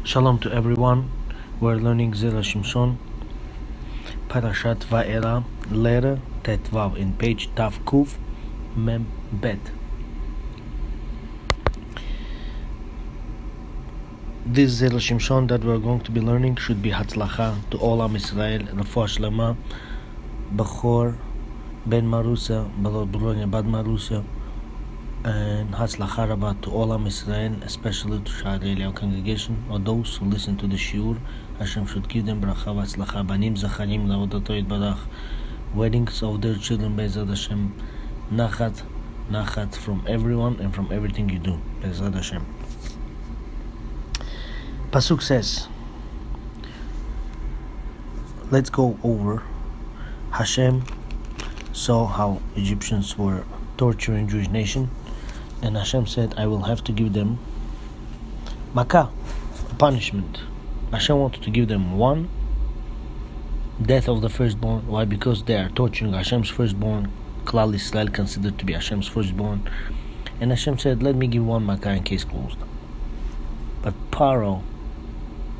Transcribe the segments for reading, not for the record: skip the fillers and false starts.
Shalom to everyone. We're learning Zera Shimshon, Parashat Vaera, letter Tetvav in page Tav Kuf Mem Bet. This Zera Shimshon that we're going to be learning should be Hatzlacha to all Am Israel, Refuah Shlema, Bechor, Ben Marusa, Balot Bronya, Bad Marusa, and Hatzlacha Rabba to all Am Israel, especially to Sha'ar Eliyahu congregation, or those who listen to the shiur. Hashem should give them bracha v'atzlacha, banim zacharim la'avodato yitbarach, weddings of their children, Be'ezrat Hashem, nachat from everyone and from everything you do, Be'ezrat Hashem. Pasuk says, let's go over. Hashem saw how Egyptians were torturing Jewish nation, and Hashem said, I will have to give them Makkah, punishment. Hashem wanted to give them one, death of the firstborn. Why? Because they are torturing Hashem's firstborn. Klal Israel considered to be Hashem's firstborn. And Hashem said, let me give one Makkah and case closed. But Paro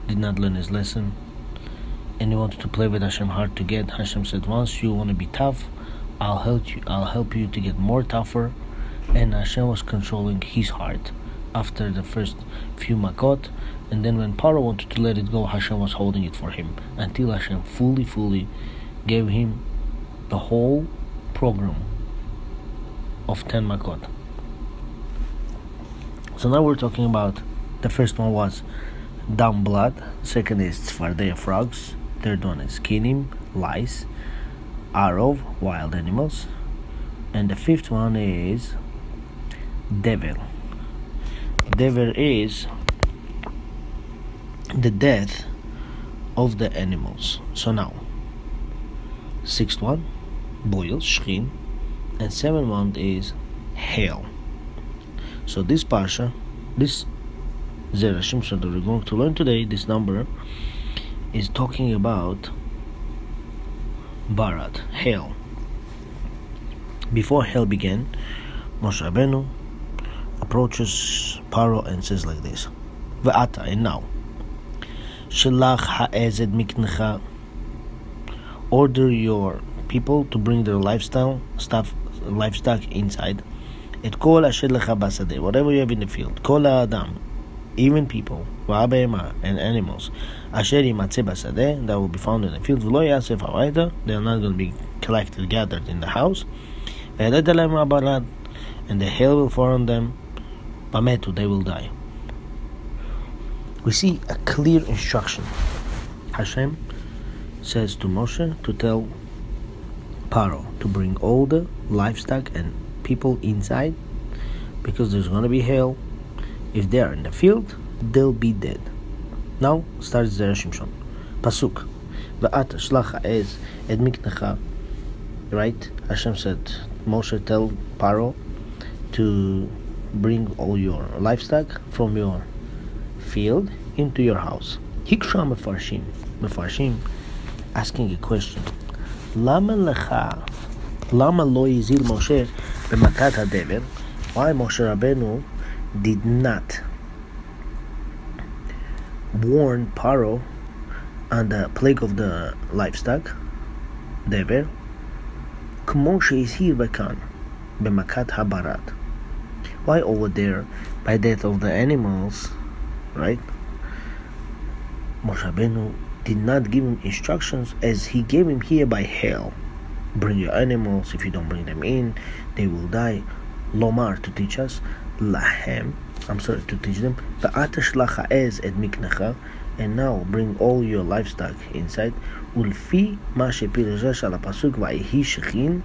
did not learn his lesson, and he wanted to play with Hashem hard to get. Hashem said, once you want to be tough, I'll help you to get more tougher. And Hashem was controlling his heart after the first few makot, and then when Paro wanted to let it go, Hashem was holding it for him until Hashem fully gave him the whole program of 10 makot. So now we're talking about, the first one was down blood, second is tzfardei, frogs, third one is kinim, lice, arov, wild animals, and the fifth one is devil. Devil is the death of the animals. So now, sixth one, boils, shchin, and seventh one is hail. So this parsha, this Zera Shimshon that we're going to learn today, this number is talking about Barat, hail. Before hail began, Moshe Rabbeinu approaches Paro and says like this: Ve'ata, and now, Shelach ha'ezed miknecha, order your people to bring their livestock inside. Et kol asher lecha basadeh, whatever you have in the field, kol ha'adam, even people, va'abehema, and animals, asher yimatzeh basadeh, that will be found in the field, v'lo yasef ha'ayda, they are not going to be collected, gathered in the house, ve'edet alem ha'barad, and the hail will fall on them, v'metu, they will die. We see a clear instruction. Hashem says to Moshe to tell Paro to bring all the livestock and people inside, because there's going to be hail. If they are in the field, they'll be dead. Now starts Zera Shimshon. Pasuk. Va'ata shlach ha'ez et miknecha. Right? Hashem said, Moshe, tell Paro to bring all your livestock from your field into your house. Hiksha mefarshim asking a question. Lama lo yizil Moshe b'makat hadever? Why Moshe Rabbeinu did not warn Paro on the plague of the livestock, dever? K'mo she'izhir b'kan b'makat habarat. Why over there by death of the animals, right? Moshe Rabbeinu did not give him instructions as he gave him here by hail. Bring your animals. If you don't bring them in, they will die. Lomar, to teach us. Lahem, to teach them. Va'ata shlach ha'ez et miknecha, and now bring all your livestock inside. Ulfi ma shepirash al pasuk va'ihi shechin,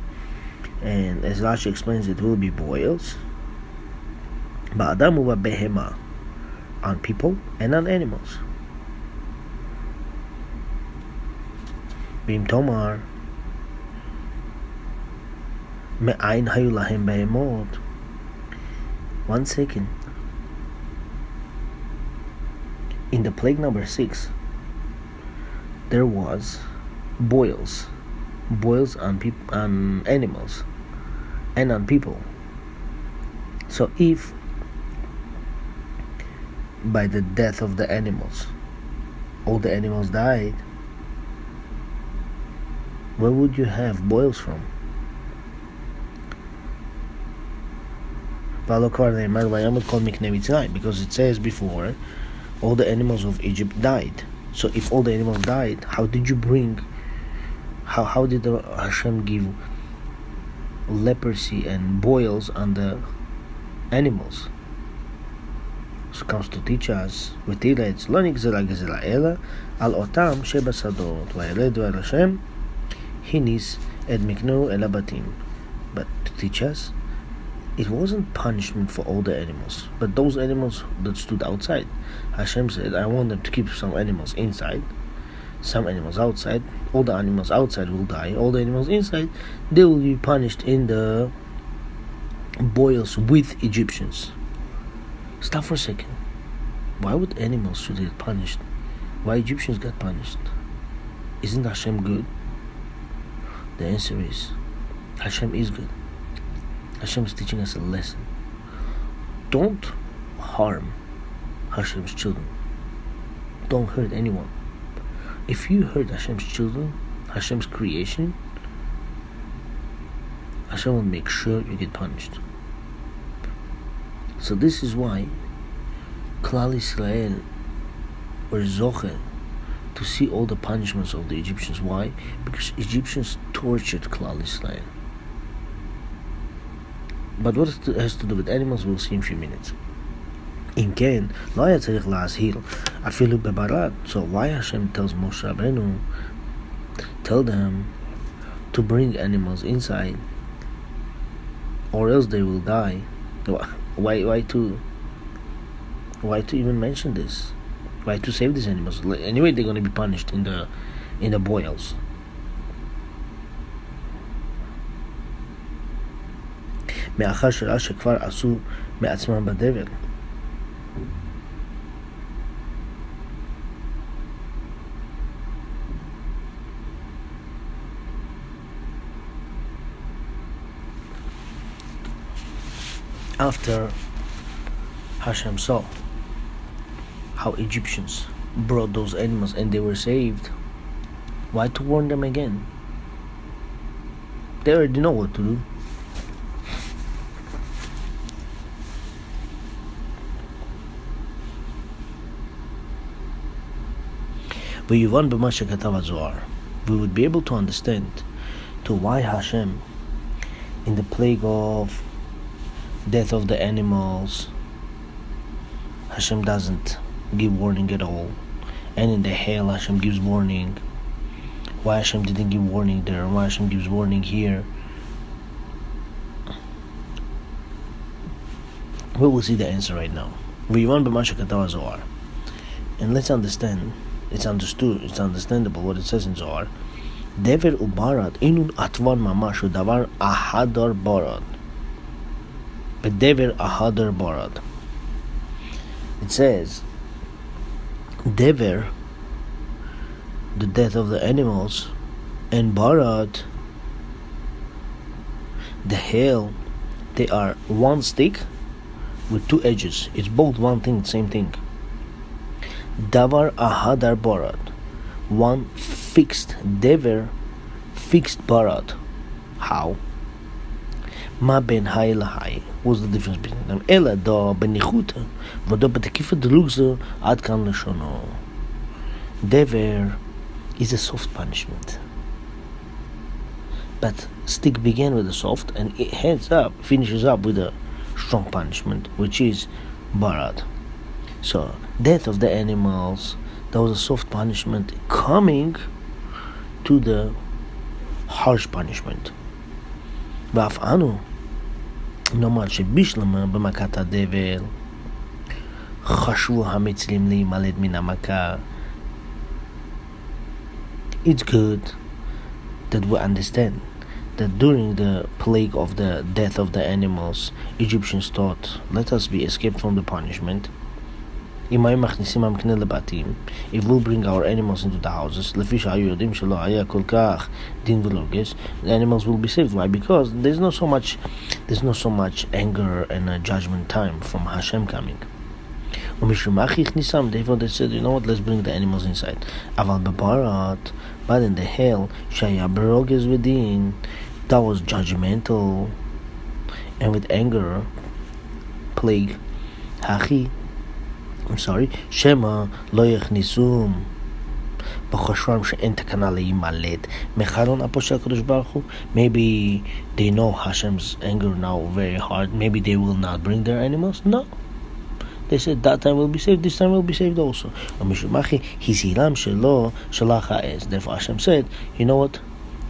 and as Rashi explains, it will be boils. Ba'adam uva behema, on people and on animals. Bim tomar me'ain hayu lahem behemot. 1 second. In the plague number 6, there was boils on animals and on people. So if by the death of the animals. All the animals died. Where would you have boils from? Because it says before, all the animals of Egypt died. So if all the animals died, how did you bring? How did Hashem give leprosy and boils on the animals? So it comes to teach us, ותירץ לא נגזרה גזרה אלא על אותם שבשדות וילד ועל השם הניס את מקנו אל הבתים. But to teach us, it wasn't punishment for all the animals, but those animals that stood outside. Hashem said, I want them to keep some animals inside, some animals outside. All the animals outside will die. All the animals inside, they will be punished in the boils with Egyptians. Stop for a second. Why would animals should get punished? Why Egyptians got punished? Isn't Hashem good? The answer is, Hashem is good. Hashem is teaching us a lesson. Don't harm Hashem's children. Don't hurt anyone. If you hurt Hashem's children, Hashem's creation, Hashem will make sure you get punished. So this is why Klal Yisrael were zoche to see all the punishments of the Egyptians. Why? Because Egyptians tortured Klal Yisrael. But what it has to do with animals, we'll see in a few minutes. In Ken, לא היה צריך להזהיר אפילו בברד. So why Hashem tells Moshe Rabbeinu, tell them to bring animals inside, or else they will die? Why to even mention this? Why to save these animals? Anyway, they're going to be punished in the boils. מאחר שראה שכבר עשו מעצמם בדבר. After Hashem saw how Egyptians brought those animals and they were saved, why to warn them again? They already know what to do. We would be able to understand to why Hashem, in the plague of death of the animals, Hashem doesn't give warning at all, and in the hail Hashem gives warning. Why Hashem didn't give warning there? Why Hashem gives warning here? We will see the answer right now. And let's understand. It's understood. It's understandable what it says in Zohar. Dever ubarad inun atvar mamash davar ahadar barad. Dever ahadar barad. It says Dever, the death of the animals, and barad, the hail. They are one stick with two edges. It's both one thing, same thing. Davar ahadar barad, one fixed dever, fixed barad. How? Ma ben hay lahai. What's the difference between them? Ela da benichuta, v'da b'tekifa delugza ad kan l'shono. Dever is a soft punishment, but stick began with a soft and it finishes up with a strong punishment, which is barad. So, death of the animals, that was a soft punishment coming to the harsh punishment. ואף אנו נאמר שבשלמה במכת הדבר חשבו המצרים להימלט מן המכה. It's good that we understand that during the plague of the death of the animals, Egyptians thought, let us be escaped from the punishment. If we'll bring our animals into the houses, the animals will be saved. Why? Because there's not so much anger and judgment time from Hashem coming. Therefore they said, you know what, let's bring the animals inside. But in the hell, Shayabarog is within, that was judgmental and with anger, plague. Shema lo yechnisum. Maybe they know Hashem's anger now very hard. Maybe they will not bring their animals. No. They said that time will be saved, this time will be saved also. Therefore Hashem said, you know what?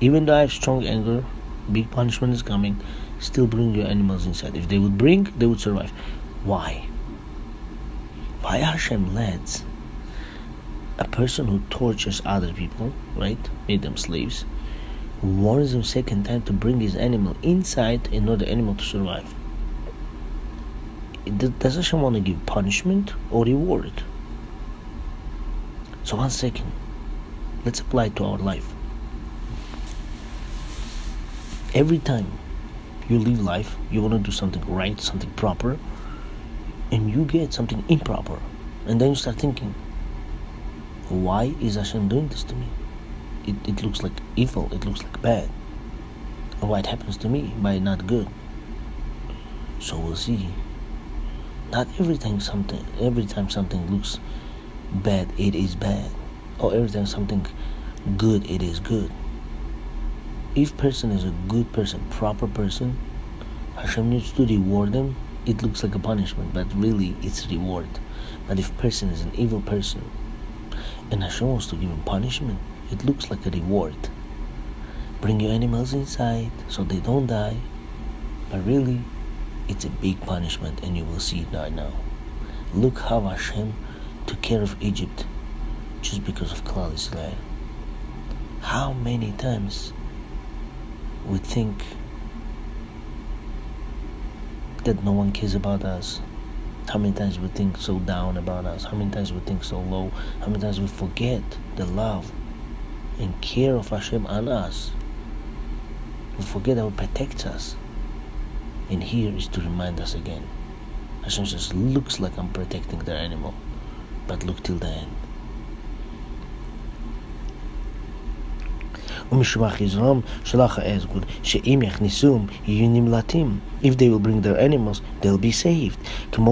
Even though I have strong anger, big punishment is coming, still bring your animals inside. If they would bring, they would survive. Why? Why Hashem lets a person who tortures other people, right, made them slaves, warns them second time to bring his animal inside in order the animal to survive? Does Hashem want to give punishment or reward? So 1 second, let's apply it to our life. Every time you live life, you want to do something right, something proper, and you get something improper, and then you start thinking, why is Hashem doing this to me? It looks like evil, it looks like bad. And why it happens to me by not good? So we'll see. Not every time something looks bad, it is bad. Or every time something good, it is good. If person is a good person, proper person, Hashem needs to reward them. It looks like a punishment, but really it's reward. But if person is an evil person, and Hashem wants to give him punishment, it looks like a reward. Bring your animals inside so they don't die. But really, it's a big punishment, and you will see it right now. Look how Hashem took care of Egypt just because of Klal Yisrael. How many times we think that no one cares about us? How many times we think so down about us? How many times we think so low? How many times we forget the love and care of Hashem on us? We forget that He protects us. And here is to remind us again. Hashem says, looks like I'm protecting their animal, but look till the end. If they will bring their animals, they'll be saved. You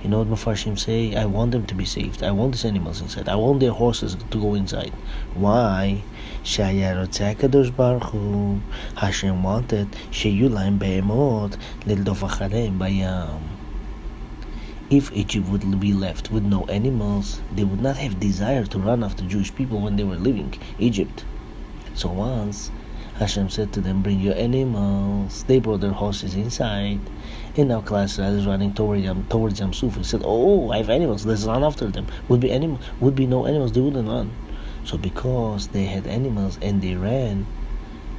know what Mefarshim say? I want them to be saved. I want these animals inside. I want their horses to go inside. Why? Hashem wanted if Egypt would be left with no animals, they would not have desire to run after Jewish people when they were leaving Egypt. So once Hashem said to them, bring your animals, they brought their horses inside, and now Klal Yisrael is running towards Yam Suf. He said, oh, I have animals, let's run after them. Would be no animals, they wouldn't run. So because they had animals and they ran,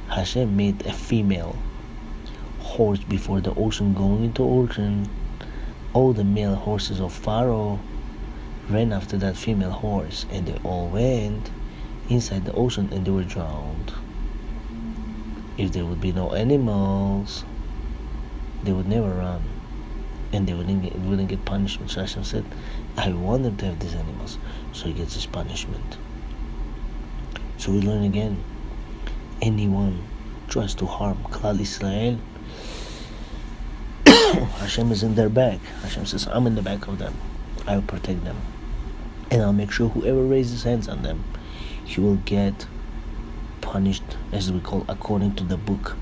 Hashem made a female horse before the ocean going into ocean. All the male horses of Pharaoh ran after that female horse, and they all went inside the ocean and they were drowned. If there would be no animals, they would never run, and they wouldn't get punishment. So Hashem said, I want them to have these animals, so He gets this punishment. So we learn again, anyone tries to harm Klal Yisrael, Hashem is in their back. Hashem says, I'm in the back of them. I will protect them. And I'll make sure whoever raises hands on them, he will get punished, as we call, according to the book.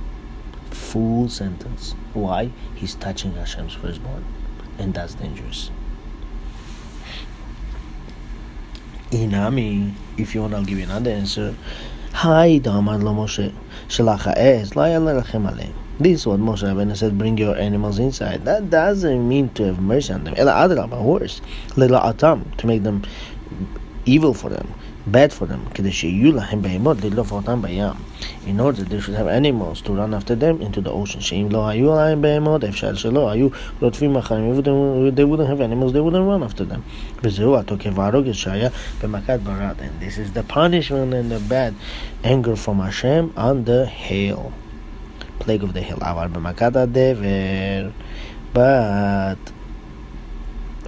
Full sentence. Why? He's touching Hashem's firstborn. And that's dangerous. Inami, if you want, I'll give you another answer. Hi, Damar lo Moshe. Shalach ha'ez, la yala lachem aleim. This is what Moshe Rabbeinu said, bring your animals inside. That doesn't mean to have mercy on them. Ela adrabah, worse. Lela atam, to make them evil for them, bad for them. In order they should have animals to run after them into the ocean. They wouldn't have animals, they wouldn't run after them. And this is the punishment and the bad anger from Hashem on the hail. Plague of the hail. But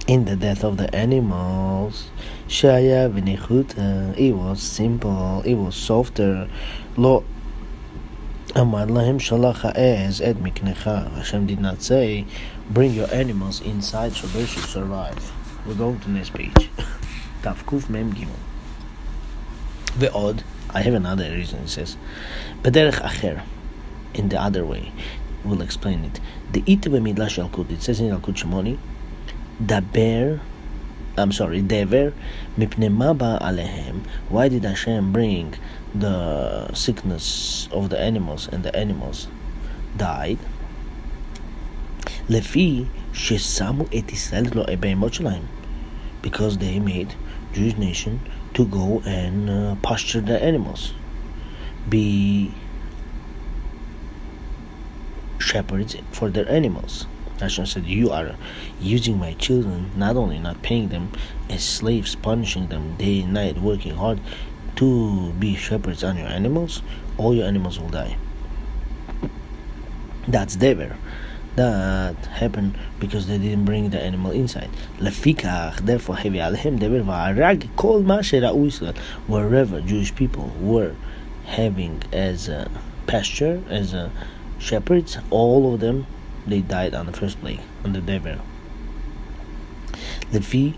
in the death of the animals, Shaya v'nichuta, it was simple, it was softer. Lo amad lahem shalach ha'ez et miknecha. Hashem did not say, bring your animals inside so they should survive. We're going to the next page. Taf Kuf Mem Gimel. Ve'od, I have another reason, it says, B'derech acher, in the other way. We'll explain it. The ite b'midlash Yalkut, it says in Yalkut Shimoni, Dever mipnei ma ba alehem. Why did Hashem bring the sickness of the animals and the animals died? Lefi shesamu et Yisrael lo ebeimot shelaim, because they made Jewish nation to go and pasture the animals, be shepherds for their animals. Hashem said, you are using my children, not only not paying them as slaves, punishing them day and night, working hard to be shepherds on your animals, all your animals will die. That's Dever. That happened because they didn't bring the animal inside. Lefikach, therefore, heavy alhem Dever va'arag kol ma shera'u Yisrael. Wherever Jewish people were having as a pasture, as a shepherds, all of them, they died on the first plague, on the Dever. Lefi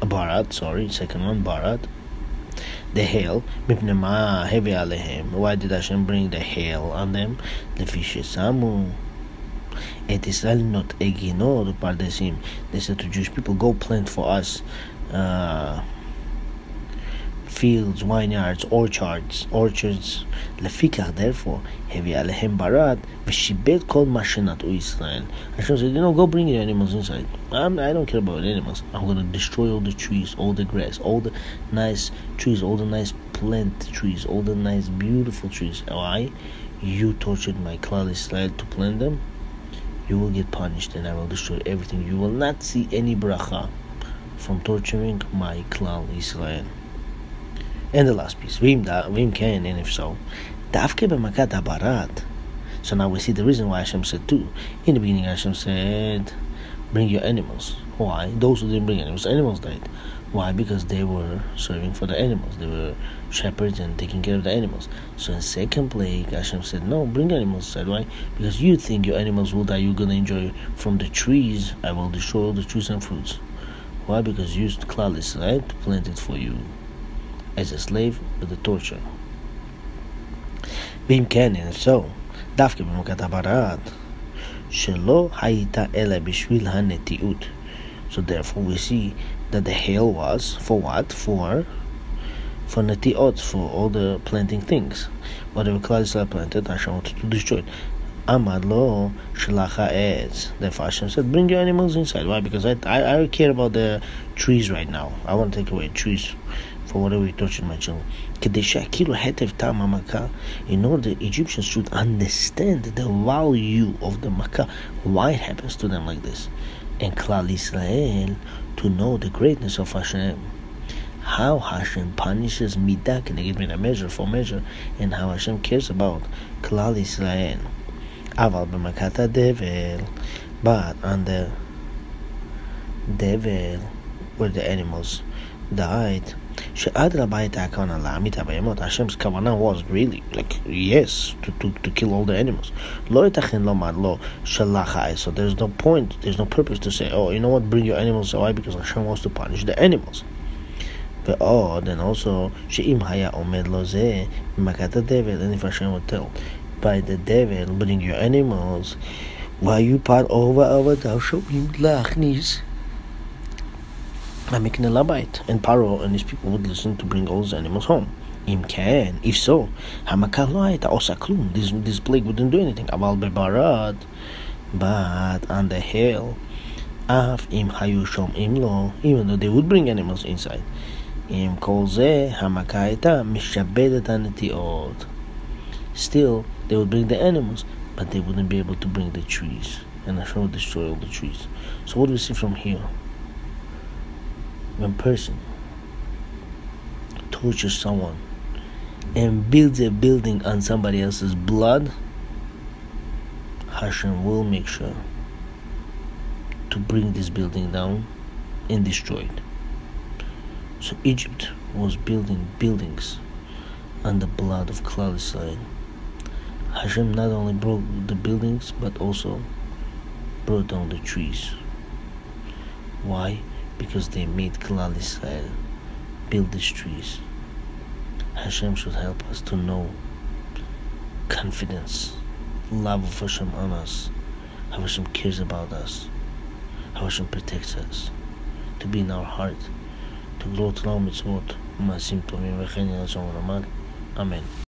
Barat, second one, Barat. The hail, mipnema heavy alehem. Why did Hashem bring the hail on them? Lefi shesamu et Yisrael not egino pardesim. They said to Jewish people, go plant for us fields, vineyards, orchards. Lefikach, therefore, heavy alehem barat v'shibet kol mashenat Yisrael. Hashem said, go bring your animals inside. I don't care about animals. I'm going to destroy all the trees, all the grass, all the nice trees, all the nice plant trees, all the nice beautiful trees. Why? You tortured my Klal Yisrael to plant them. You will get punished, and I will destroy everything. You will not see any bracha from torturing my Klal Yisrael. And the last piece, Vim can, and if so, Dafke b'makat habarat. So now we see the reason why Hashem said two. In the beginning, Hashem said, bring your animals. Why? Those who didn't bring animals died. Why? Because they were serving for the animals. They were shepherds and taking care of the animals. So in second plague, Hashem said, no, bring animals inside. Why? Because you think your animals will die. You're going to enjoy from the trees. I will destroy all the trees and fruits. Why? Because you used Klal Yisrael to plant it for you as a slave with the torture. Vim ken, and if so, dafke b'makat habarat shelo hayita ela b'shvil hanetiut. So therefore we see that the hail was for what? For netiot, for all the planting things. Whatever Klal Yisrael planted, Hashem wanted to destroy it. Amad lo shalach ha'etz. Therefore Hashem said, bring your animals inside. Why? Because I care about the trees right now. I want to take away trees for whatever we tortured my children. In order the Egyptians should understand the value of the Makkah, why it happens to them like this, and Klal Yisrael to know the greatness of Hashem, how Hashem punishes midah keneged midah, measure for measure, and how Hashem cares about Klal Yisrael. Aval b'makat devel, but on the devel where the animals died, Hashem's kavanah was really to kill all the animals. So there's no point, there's no purpose to say, you know what, bring your animals. Why? Because Hashem wants to punish the animals. Then also, and if Hashem would tell by the devil, bring your animals, why you part over thou showing lachnis, I'm making a labite, and Paro and his people would listen to bring all those animals home. If so, this plague wouldn't do anything. But on the hill, even though they would bring animals inside, still they would bring the animals, but they wouldn't be able to bring the trees, and Hashem would destroy all the trees. So what do we see from here? When a person tortures someone and builds a building on somebody else's blood, Hashem will make sure to bring this building down and destroy it. So Egypt was building buildings on the blood of Klal Israel. Hashem not only broke the buildings but also brought down the trees. Why? Because they made Klal Israel build these trees. Hashem should help us to know confidence, love of Hashem on us, how Hashem cares about us, how Hashem protects us, to be in our heart, to grow to know mitzvot, maasim tovim v'chen yirtzon v'namal. Amen.